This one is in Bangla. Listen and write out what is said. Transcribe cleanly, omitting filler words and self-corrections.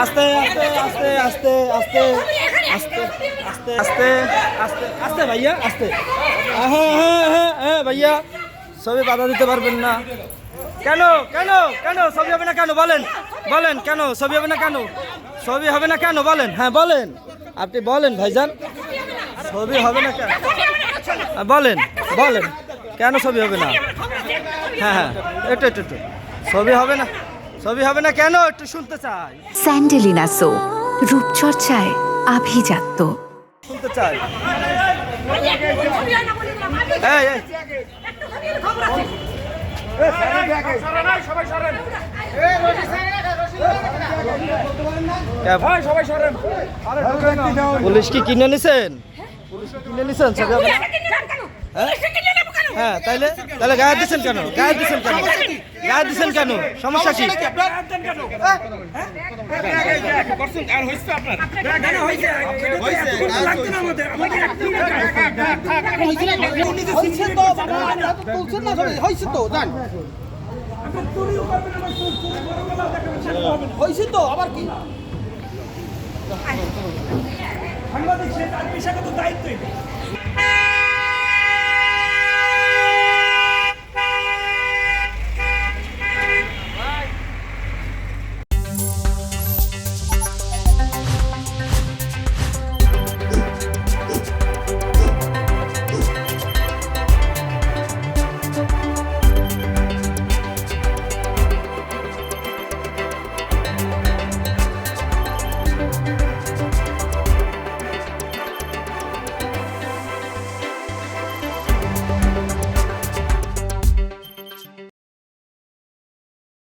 আস্তে আস্তে আস্তে আস্তে আস্তে আস্তে আস্তে আস্তে আস্তে আস্তে ভাইয়া আস্তে। হ্যাঁ হ্যাঁ হ্যাঁ হ্যাঁ ভাইয়া, ছবি বাধা দিতে পারবেন না কেন? কেন কেন ছবি হবে না কেন বলেন? বলেন কেন ছবি হবে না কেন? ছবি হবে না কেন বলেন? হ্যাঁ বলেন, আপনি বলেন ভাইজান, ছবি হবে না কেন বলেন? বলেন কেন ছবি হবে না? হ্যাঁ হ্যাঁ একটু একটু একটু, ছবি হবে না, ছবি হবে না কেন একটু শুনতে চাই, স্যান্ডেলিনা সো, রূপচর্চায় আভিজাত্য। শুনতে চাই। এই এই পুলিশ কি কিনে নিছেন? পুলিশ কি কিনে নিছেন ছবি হবে না? হ্যাঁ তাইলে তাহলে গায়ে দিচ্ছেন কেন? গায়ে দিচ্ছেন কেন? গায়ে দিচ্ছেন কেন? সমস্যা কি? আবার কি সাংবাদিক সে তার পেশাগত দায়িত্ব।